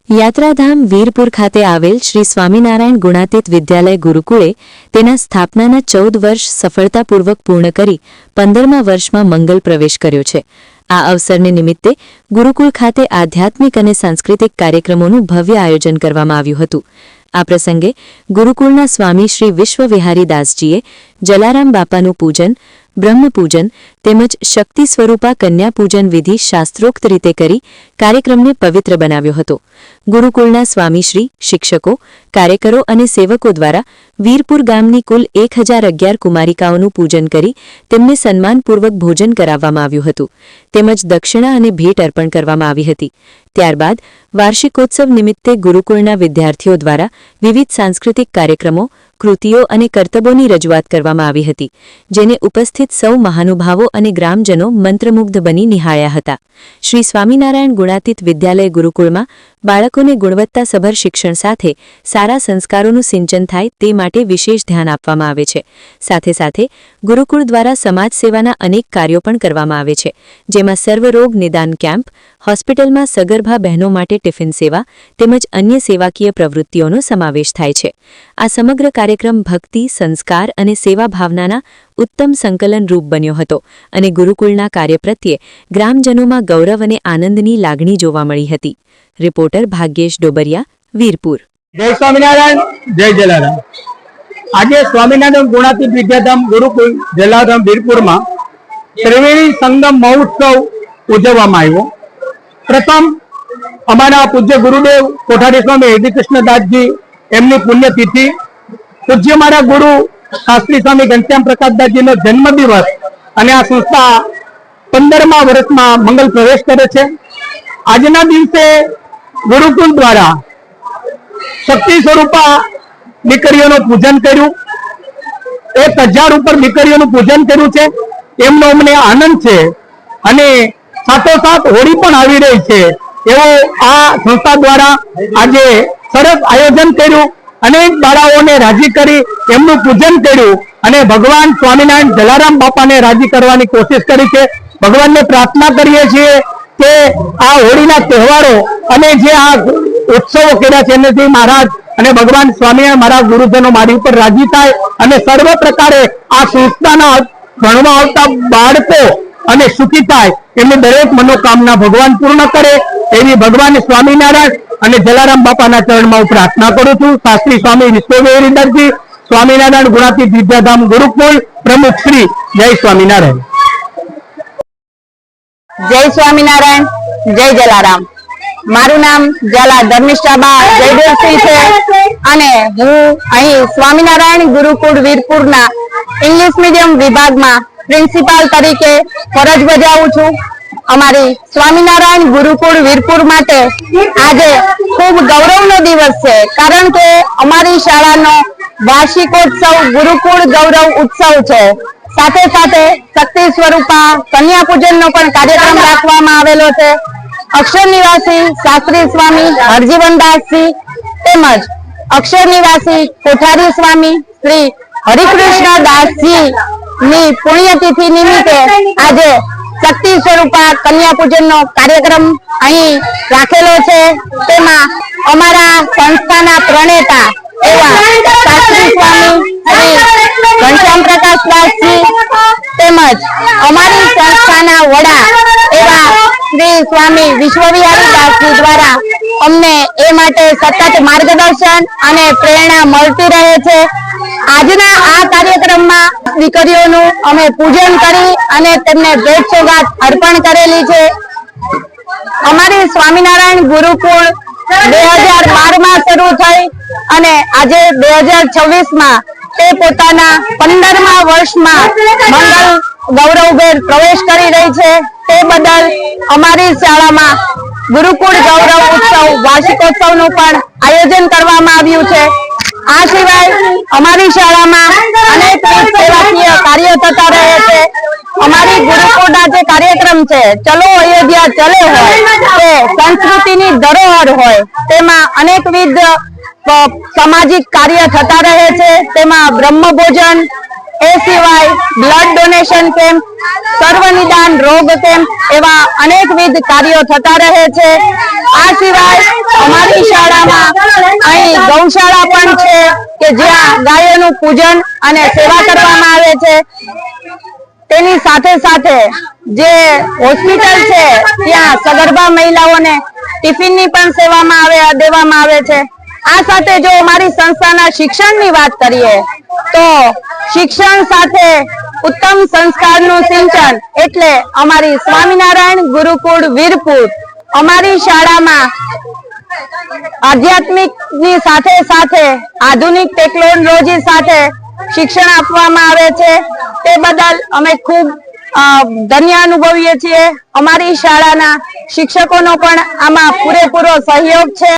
યાત્રાધામ વીરપુર ખાતે આવેલ શ્રી સ્વામિનારાયણ ગુણાતીત વિદ્યાલય ગુરુકુળે તેના સ્થાપનાના 14 વર્ષ સફળતાપૂર્વક પૂર્ણ કરી 15મા વર્ષમાં મંગલ પ્રવેશ કર્યો છે। આ અવસરને નિમિત્તે ગુરુકુળ ખાતે આધ્યાત્મિક અને સાંસ્કૃતિક કાર્યક્રમોનું ભવ્ય આયોજન કરવામાં આવ્યું હતું। આ પ્રસંગે ગુરુકુળના સ્વામી શ્રી વિશ્વવિહારી દાસજીએ જલારામ બાપાનું પૂજન, બ્રહ્મપૂજન તેમજ શક્તિ સ્વરૂપા કન્યા પૂજન વિધિ શાસ્ત્રોક્ત રીતે કરી કાર્યક્રમને પવિત્ર બનાવ્યો હતો। ગુરુકુળના સ્વામીશ્રી, શિક્ષકો, કાર્યકરો અને સેવકો દ્વારા વીરપુર ગામની કુલ 1011 કુમારિકાઓનું પૂજન કરી તેમને સન્માનપૂર્વક ભોજન કરાવવામાં આવ્યું હતું તેમજ દક્ષિણા અને ભેટ અર્પણ કરવામાં આવી હતી। ત્યારબાદ વાર્ષિકોત્સવ નિમિત્તે ગુરુકુળના વિદ્યાર્થીઓ દ્વારા વિવિધ સાંસ્કૃતિક કાર્યક્રમો, કૃતિઓ અને કરતબોની રજૂઆત કરવામાં આવી હતી, જેને ઉપસ્થિત સૌ મહાનુભાવો અને ગ્રામજનો મંત્રમુગ્ધ બની નિહાળ્યા હતા। શ્રી સ્વામિનારાયણ ગુણાતીત વિદ્યાલય ગુરુકુળમાં બાળકોને ગુણવત્તાસભર શિક્ષણ સાથે સારા સંસ્કારોનું સિંચન થાય તે માટે વિશેષ ધ્યાન આપવામાં આવે છે। સાથે સાથે ગુરુકુળ દ્વારા સમાજ સેવાના અનેક કાર્યો પણ કરવામાં આવે છે, જેમાં સર્વરોગ નિદાન કેમ્પ, હોસ્પિટલમાં સગર્ભા બહેનો માટે ટિફિન સેવા તેમજ અન્ય સેવાકીય પ્રવૃત્તિઓનો સમાવેશ થાય છે। આ સમગ્ર કાર્યક્રમ ભક્તિ, સંસ્કાર અને સેવા ભાવનાના ઉત્તમ સંકલન રૂપ બન્યો હતો અને ગુરુકુળના કાર્ય પ્રત્યે ગ્રામજનોમાં ગૌરવ અને આનંદની લાગણી જોવા મળી હતી। રિપોર્ટર ભાગ્યેશ ડોબરિયા, વીરપુર। જય સ્વામિનારાયણ, જય જલારામ। આજે સ્વામિનારાયણ ગુણાતીત વિદ્યાધામ ગુરુકુળ જલારામ વીરપુરમાં ત્રિવેણી સંગમ મહોત્સવ ઉજવવામાં આવ્યો। પ્રથમ અમારા પૂજ્ય ગુરુદેવ કોઠારી સ્વામી હરિકૃષ્ણદાસજી એમની પુણ્યતિથિ, પૂજ્ય મારા ગુરુ શાસ્ત્રી સ્વામી ઘનશ્યામ પ્રકાશદાસજીનો જન્મદિવસ અને આ સંસ્થા 15મા વર્ષમાં મંગલ પ્રવેશ કરે છે। આજના દિવસે ગુરુકુળ દ્વારા શક્તિ સ્વરૂપા દીકરીઓનું પૂજન કર્યું। 1000 ઉપર દીકરીઓનું પૂજન કર્યું છે, એમનો અમને આનંદ છે અને સાથોસાથ હોળી પણ આવી રહી છે એવો આ સંસ્થા દ્વારા આજે સરસ આયોજન કર્યું। અનેક બાળાઓને રાજી કરી એમનું પૂજન કર્યું અને ભગવાન સ્વામિનારાયણ જલારામ બાપાને રાજી કરવાની કોશિશ કરી છે। ભગવાનને પ્રાર્થના કરીએ છીએ કે આ હોળીના તહેવારો અને જે આ ઉત્સવો કર્યા છે એનાથી મહારાજ અને ભગવાન સ્વામિનારાયણ મારા ગુરુજનો મારી ઉપર રાજી થાય અને સર્વ પ્રકારે આ સંસ્થાના ભણવા આવતા બાળકો અને સુખી થાય, એમની દરેક મનોકામના ભગવાન પૂર્ણ કરે એવી ભગવાન સ્વામિનારાયણ અને જલારામ બાપાના ચરણમાં હું પ્રાર્થના કરું છું। શાસ્ત્રી સ્વામી વિશ્વવિહારી દાસજી, સ્વામિનારાયણ ગુણાતીત વિદ્યાધામ ગુરુકુળ પ્રમુખ શ્રી, જય સ્વામિનારાયણ। જય સ્વામિનારાયણ, જય જલારામ। મારું નામ ઝાલા ધર્મિષ્ઠાબા જયદેવસિંહ છે અને હું અહીં સ્વામિનારાયણ ગુરુકુળ વીરપુરના ઇંગ્લિશ મીડિયમ વિભાગમાં પ્રિન્સિપાલ તરીકે ફરજ બજાવું છું। અમારી સ્વામિનારાયણ ગુરુકુળ વીરપુર માટે આજે ખૂબ ગૌરવનો દિવસ છે, કારણ કે અમારી શાળાનો વાર્ષિકોત્સવ ગુરુકુળ ગૌરવ ઉત્સવ છે। સાથે સાથે શક્તિ સ્વરૂપા કન્યા પૂજનનો પણ કાર્યક્રમ રાખવામાં આવેલો છે। અક્ષર નિવાસી શાસ્ત્રી સ્વામી હરજીવનદાસજી તેમજ અક્ષર નિવાસી કોઠારી સ્વામી શ્રી હરિકૃષ્ણદાસજી ની પુણ્યતિથિ નિમિત્તે આજે શક્તિ સ્વરૂપા કન્યા પૂજનનો કાર્યક્રમ અહીં રાખેલો છે। તેમાં અમારા સંસ્થાના પ્રણેતા એવા શાસ્ત્રી સ્વામી શ્રી ઘનશ્યામ પ્રકાશદાસજી તેમજ અમારી સંસ્થાના વડા એવા શ્રી સ્વામી વિશ્વવિહારી દાસજી દ્વારા અમને એ માટે સતત માર્ગદર્શન અને પ્રેરણા મળતી રહે છે। આજના આ કાર્યક્રમમાં દીકરીઓનું અમે પૂજન કરી અને તેમને ભેટ સોગાદ અર્પણ કરેલી છે। અમારી સ્વામિનારાયણ ગુરુકુળ 2012માં શરૂ થઈ અને આજે 2026માં તે પોતાના 15મા વર્ષમાં મંગલ ગૌરવભેર પ્રવેશ કરી રહી છે। તે બદલ અમારી શાળામાં ગુરુકુળ ગૌરવ ઉત્સવ વાર્ષિકોત્સવનું પણ આયોજન કરવામાં આવ્યું છે। આ સિવાય અમારી શાળામાં અનેક સેવાકીય કાર્યો થતા રહે છે। અમારી ગુરુકુળના જે કાર્યક્રમ છે, ચલો અયોધ્યા ચલે હોય તે સંસ્કૃતિની ધરોહર હોય, તેમાં અનેકવિધ સામાજિક કાર્ય થતા રહે છે। તેમાં બ્રહ્મભોજન એ સિવાય બ્લડ ડોનેશન કેમ્પ, સર્વનિદાન રોગ કેમ્પ એવા અનેકવિધ કાર્યો થતા રહે છે. આ સિવાય અમારી શાળામાં અહીં ગૌશાળા પણ છે કે જ્યાં ગાયોનું પૂજન અને સેવા કરવામાં આવે છે. તેની સાથે સાથે જે હોસ્પિટલ છે ત્યાં સગર્ભા મહિલાઓને ટિફિનની પણ સેવામાં દેવામાં આવે છે. આ સાથે જો અમારી સંસ્થાના શિક્ષણની વાત કરીએ તો શિક્ષણ સાથે ઉત્તમ સંસ્કારનું સિંચન એટલે અમારી સ્વામિનારાયણ ગુરુકુળ વીરપુર અમારી શાળામાં આધ્યાત્મિકની સાથે સાથે આધુનિક ટેકનોલોજી સાથે શિક્ષણ આપવામાં આવે છે. તે બદલ અમે ખૂબ ધન્ય અનુભવીએ છીએ. અમારી શાળાના શિક્ષકોનો પણ આમાં પૂરેપૂરો સહયોગ છે.